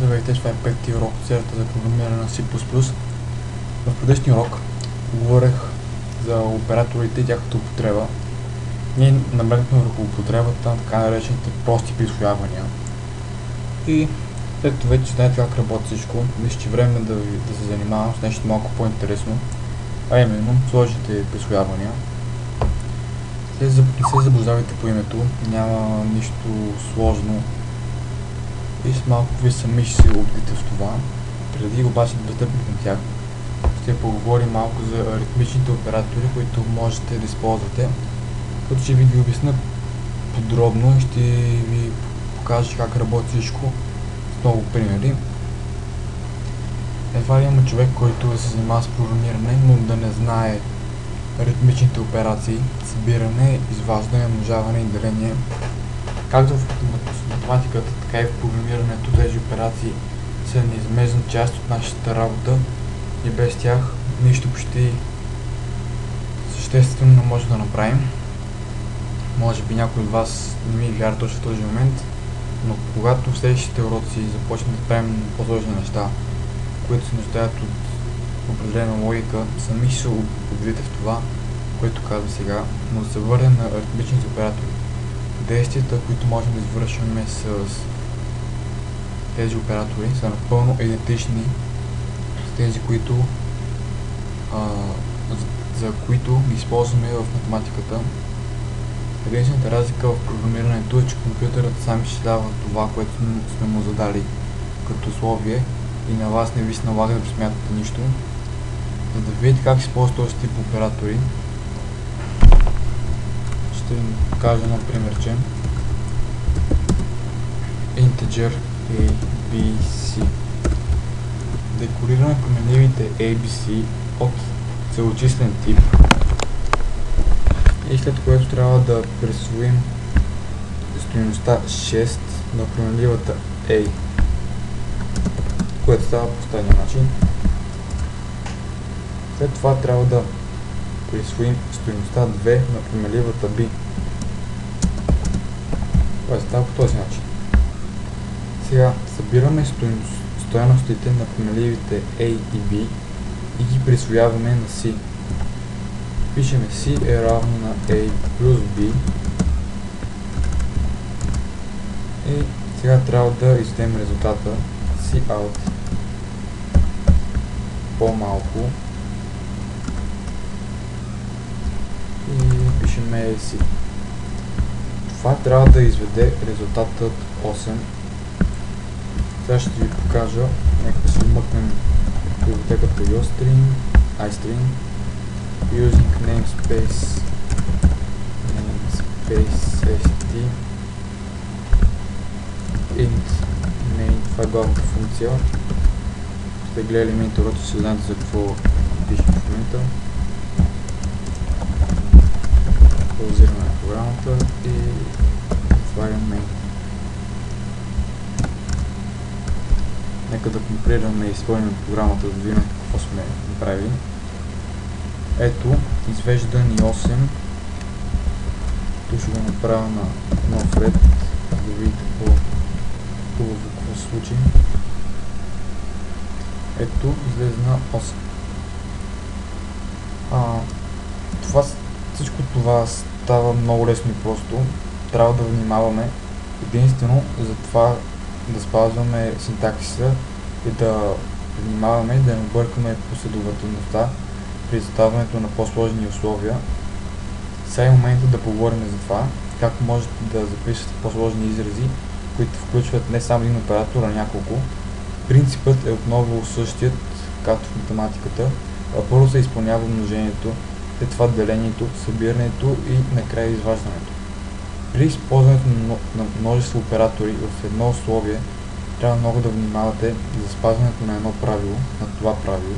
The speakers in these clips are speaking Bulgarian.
Здравейте, това е пети урок от серията за програмиране на C++. В предишния урок говорех за операторите и тяхната употреба. Ние наблегнахме върху употребата на така наречените прости присвоявания. И след това вече знаете как работи всичко, мисля, че време да се занимавам с нещо малко по-интересно, а именно сложните присвоявания. Не се заблуждавайте по името, няма нищо сложно и с малко вие сами ще се убедите в това. Преди обаче да пристъпим към тях, ще поговорим малко за аритмичните оператори, които можете да използвате, като ще ви ги обясня подробно и ще ви покажа как работи всичко с много примери. Едва ли има човек, който да се занимава с програмиране, но да не знае аритмичните операции, събиране, изваждане, умножаване и деление. Както в математиката, така и в програмирането тези операции са неизмежна част от нашата работа и без тях нищо почти съществено не може да направим. Може би някой от вас не ми вярва точно в този момент, но когато в следващите уроци започнем да правим по-сложни неща, които се нуждаят от определена логика, сами ще се убедите в това, което казвам сега, но да се върнем на аритмичните оператори. Действията, които можем да извършваме с тези оператори, са напълно идентични с тези, за които ги използваме в математиката. Единствената разлика в програмирането е, че компютърът сам ще дава това, което сме му задали като условие и на вас не ви се налага да присмятате нищо. За да видите как използват този тип оператори, ще ви покажа едно примерче. Integer ABC. Декорираме променливите ABC от целочислен тип и след което трябва да присвоим стойността 6 на променливата A, което става по следния начин. След това трябва да присвоим стойността 2 на променливата B, което става по този начин. Сега събираме стойностите на променливите A и B и ги присвояваме на C. Пишеме C е равно на A плюс B и сега трябва да изведем резултата Cout по-малко и пишеме C. Това трябва да изведе резултатът 8. Сега ще ви покажа, нека да си вмъкнем библиотеката iString using namespace st int main, това е главната функция. Сте гледали миналите уроци, ще знаете за какво пишем в момента. Паузираме на програмата и отварям main. Нека да компилираме и изпълним програмата, да видим какво сме направили. Ето, извежда ни 8. Тук ще го направя на нов ред, да видите по-хубаво какво се случи. Ето, излезе на 8. Всичко това става много лесно и просто. Трябва да внимаваме единствено за това да спазваме синтаксиса и да внимаваме да не бъркаме последователността при задаването на по-сложни условия. Сега е момента да поговорим за това, как можете да запишете по-сложни изрази, които включват не само един оператор, а няколко. Принципът е отново същият, както в математиката. Първо се изпълнява умножението, след това делението, събирането и накрая изваждането. При използването на множество оператори в едно условие трябва много да внимавате за спазването на едно правило, на това правило.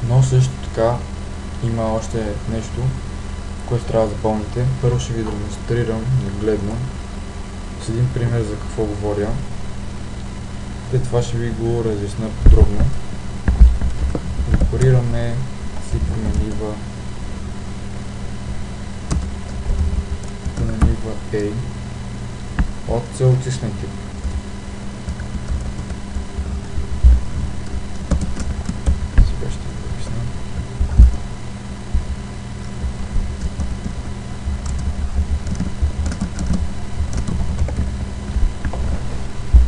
Но също така има още нещо, което трябва да запомните. Първо ще ви демонстрирам нагледно с един пример за какво говоря. След това ще ви го разясня подробно. Декорираме си променлива A от целочислен тип.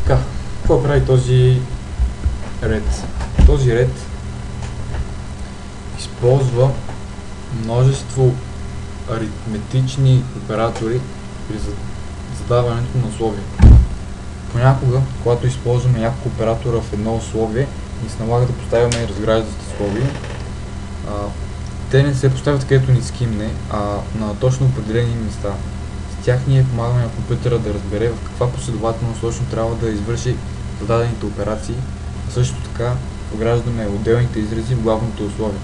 Така, какво прави този ред? Този ред използва множество аритметични оператори при задаването на условия. Понякога, когато използваме няколко оператора в едно условие, ни се налага да поставяме разграждащи условия. Те не се поставят където ни скимне, а на точно определени места. С тях ние помагаме на компютъра да разбере в каква последователност точно трябва да извърши зададените операции, а също така вграждаме отделните изрази в главното условие.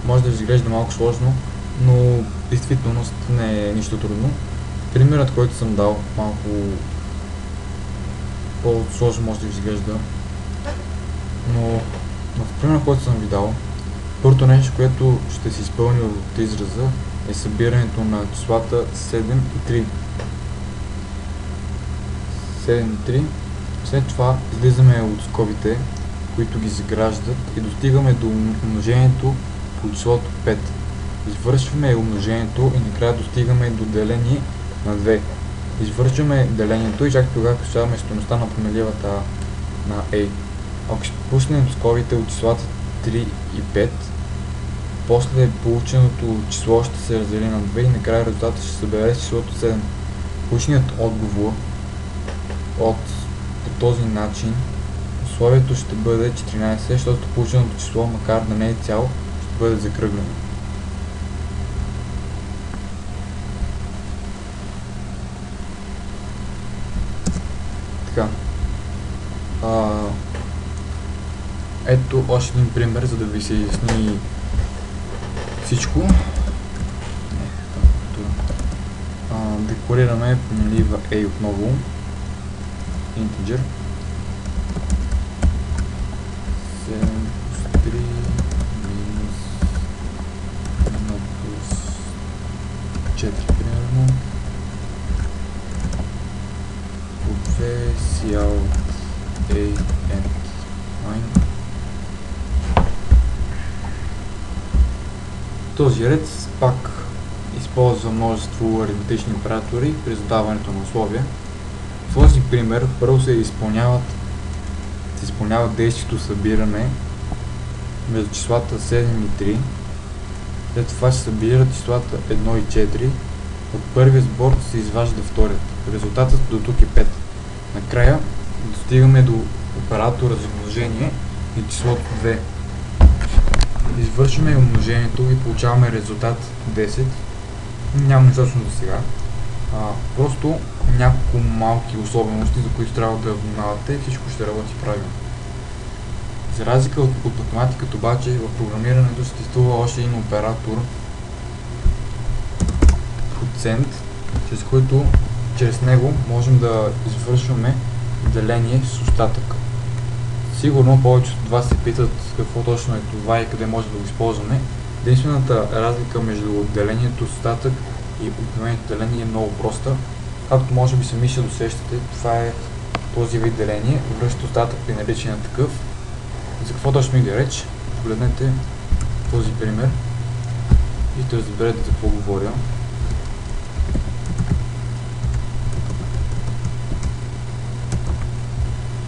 Може да изглежда малко сложно, но в действителност не е нищо трудно. Примерът, който съм дал, малко по-сложно може да изглежда, но в примера, който съм ви дал, първото нещо, което ще се изпълни от израза, е събирането на числата 7 и 3. 7 и 3. След това излизаме от скобите, които ги заграждат, и достигаме до умножението по числото 5. Извършваме умножението и накрая достигаме до деление на 2. Извършваме делението и чак тогава получаваме стойността на променливата на A. Ако пуснем скобите от числата 3 и 5, после полученото число ще се раздели на 2 и накрая резултатът ще се събере с числото 7. Полученият отговор по този начин условието ще бъде 14, защото полученото число, макар да не е цяло, ще бъде закръглено. Така. Ето още един пример, за да ви се изясни всичко. Декорираме променлива A отново. Integer. 7 плюс 3 минус 1 плюс 4 примерно. По 2 cout A and line. Този ред пак използва множество аритметични оператори при задаването на условия. В този пример първо се изпълнява действието събиране между числата 7 и 3. След това се събират числата 1 и 4. От първия сбор се изважда вторият. Резултатът до тук е 5. Накрая достигаме до оператора за умножение и числото 2. Извършваме умножението и получаваме резултат 10. Няма точно за сега. Просто няколко малки особености, за които трябва да внимавате, и всичко ще работи правилно. За разлика от математиката обаче, в програмирането съществува още един оператор процент, чрез него можем да извършваме деление с остатък. Сигурно повечето от вас се питат какво точно е това и къде може да го използваме. Единствената разлика между делението с остатък и обикновеното деление е много проста. Както може би сами ще досещате, това е този вид деление, връща остатък при наличие на такъв. За какво точно иде реч? Погледнете този пример и ще разберете за какво говоря.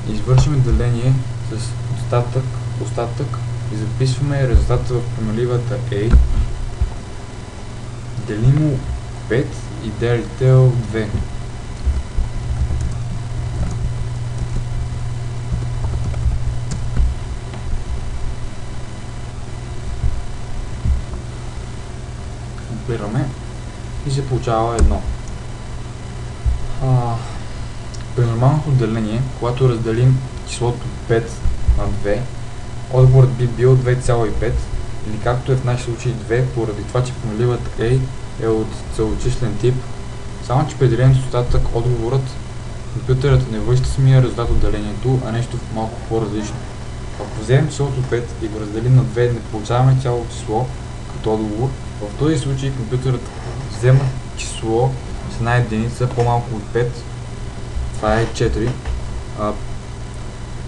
Извършваме деление с остатък и записваме резултата в променливата A. Делимо 5 и делител 2. Компилираме и се получава 1. При нормалното деление, когато разделим числото 5 на 2, отговорът би бил 2,5, или както е в нашия случай 2, поради това, че променливата A е от целочислен тип. Само че при делението с остатък отговорът компютърът не връща самия резултат от делението, а нещо малко по-различно. Ако вземем числото 5 и го разделим на 2, не получаваме цялото число като отговор. В този случай компютърът взема число с една единица по-малко от 5. Това е 4.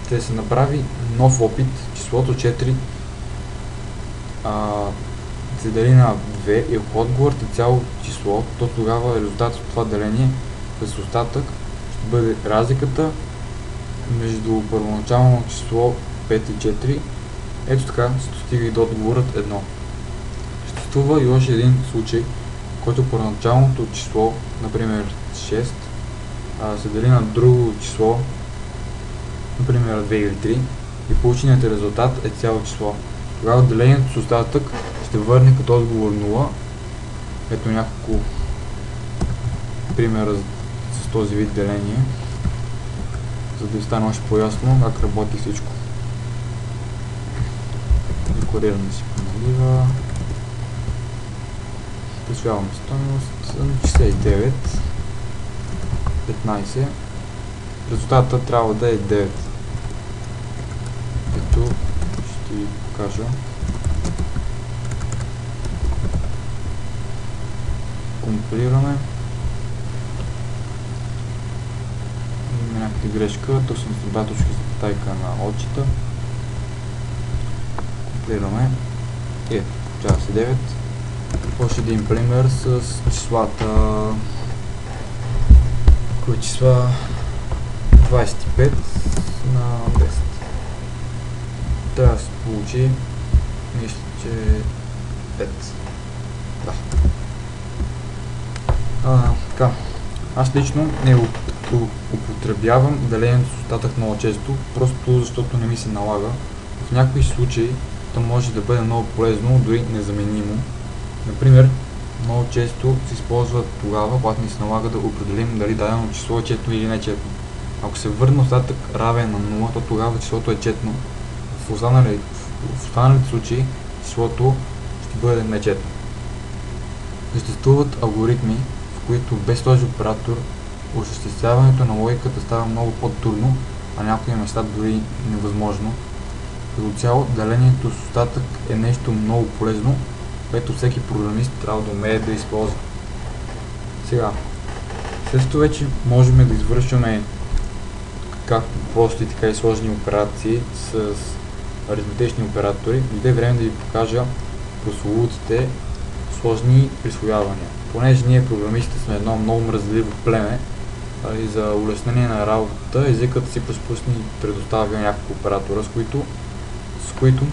Ще се направи нов опит, числото 4 се дели на 2 и ако отговорът е цяло число, то тогава резултатът от това деление с остатък ще бъде разликата между първоначално число 5 и 4. Ето така се достига и до отговорът 1. Съществува и още един случай, който първоначалното число, например 6, се дели на друго число, например 2 или 3, и полученият резултат е цяло число. Тогава делението с остатък ще върне като отговор 0. Ето няколко примера с този вид деление, за да ви стане още по-ясно как работи всичко. Декорираме си помалива. Присвяваме стойност 69, 15. Резултатът трябва да е 9. Ето ще ви покажа. Компилираме. Има някаква грешка. Тук съм с два точки за тайка на отчета. Компилираме. Получава се 9. Още един пример с числата. Кои числа? 25 на 10. Трябва да се получи, мисля, че 5. Да. Така. Аз лично не употребявам делението с остатък много често, просто защото не ми се налага. В някои случаи то може да бъде много полезно, дори незаменимо. Например, много често се използва тогава, когато ни се налага да определим дали дадено число е четно или не четно. Ако се върне остатък равен на 0, то тогава числото е четно. В останалите случаи числото ще бъде нечетно. Съществуват алгоритми, в които без този оператор осъществяването на логиката става много по-трудно, а някои места дори невъзможно. Като цяло, делението с остатък е нещо много полезно, което всеки програмист трябва да умее да използва. Сега, след като вече можем да извършваме както прости, така и сложни операции с аритметични оператори, дойде време да ви покажа прословутите сложни присвоявания. Понеже ние програмистите сме едно много мразливо племе, и за улеснение на работата езикът C++ ни предоставя няколко оператора, с които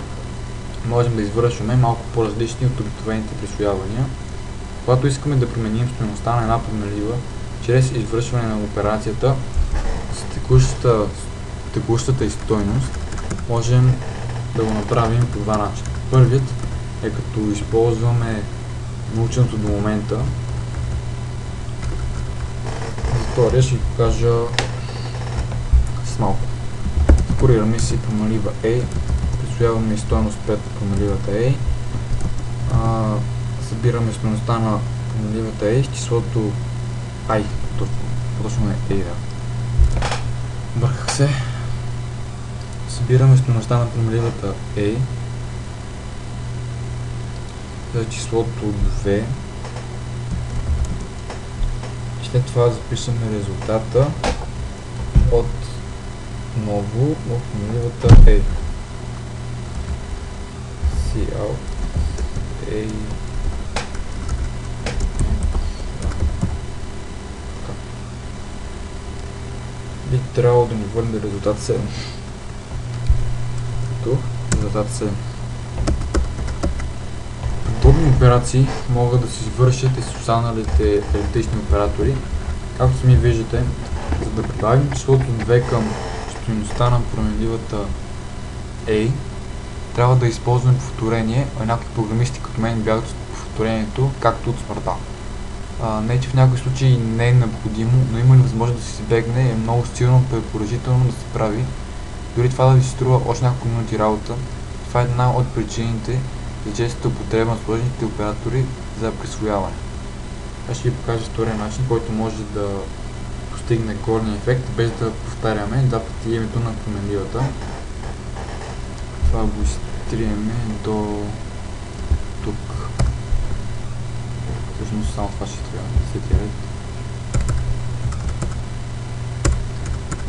можем да извършваме малко по-различни от обикновените присвоявания. Когато искаме да променим стойността на една променлива чрез извършване на операцията с текущата и стойност, можем да го направим по два начина. Първият е като използваме наученото до момента. За втория ще ви покажа с малко. Декорираме си променлива A, присвояваме стойност 5 променливата A, събираме стойността на променливата A с числото I, точно е A, да. Бърках се. Събираме стойността на променливата A за числото 2. След това записваме резултата от ново в променливата A. Cout A. Би трябвало да ни върне резултат 7. Тук резултат 7. Подобни операции могат да се извършат и с останалите аритметични оператори. Както сами виждате, за да прибавим числото 2 към стойността на променливата A, трябва да използваме повторение, а някои програмисти като мен бягат от повторението, както от смъртта. Не, че в някои случаи не е необходимо, но има ли възможност да се избегне, е много силно препоръчително да се прави. Дори това да ви се струва още няколко минути работа, това е една от причините за честата употреба на сложните оператори за присвояване. Аз ще ви покажа втория начин, който може да постигне горния ефект, без да повтаряме два пъти името на променливата. Това го изтриеме до тук. Всъщност само това ще трябва да се тират.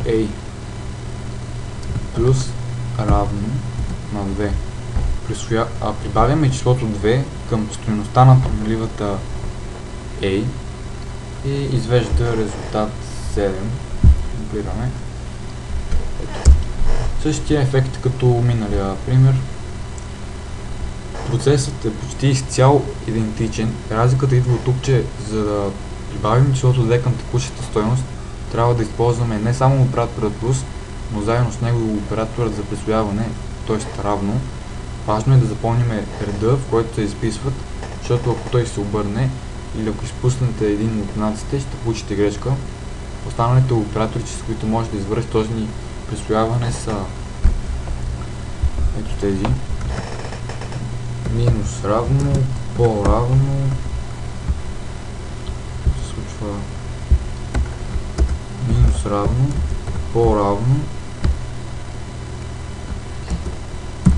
A плюс равно на 2. Прибавяме числото 2 към стойността на променливата A и извежда резултат 7. Компилираме. Същия ефект като миналия пример. Процесът е почти изцяло идентичен. Разликата идва от тук, че за да прибавим числото 2 към текущата стойност, трябва да използваме не само оператора плюс, но заедно с него и операторът за присвояване, т.е. равно. Важно е да запомним реда, в който се изписват, защото ако той се обърне или ако изпуснете един от знаците, ще получите грешка. Останалите оператори, с които може да извършите този присвояване, са ето тези. Минус равно, по-равно, се случва минус равно, по-равно,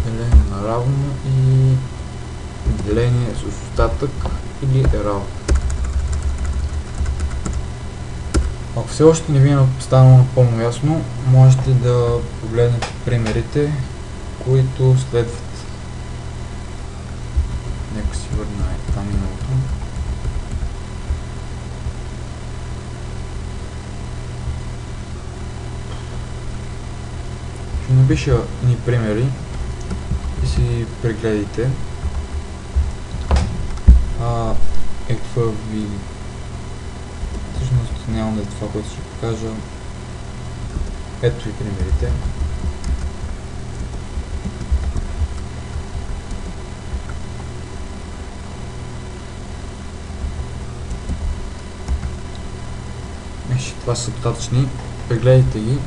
деление на равно и деление с остатък или е равно. Ако все още не ви е станало напълно ясно, можете да погледнете примерите, които следват. Нека си върна там миналото. Ще напиша ни примери и си прегледайте. Ето това ви... Всъщност няма да е това, което ще покажа. Ето и примерите. Това са достатъчни. Прегледайте ги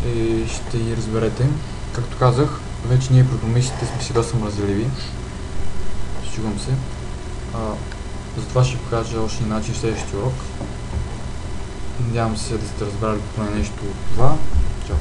и ще ги разберете. Както казах, вече ние програмистите сме си доста мразеливи. Шегувам се. Затова ще покажа още един начин в следващия урок. Надявам се да сте разбрали поне нещо от това. Чао!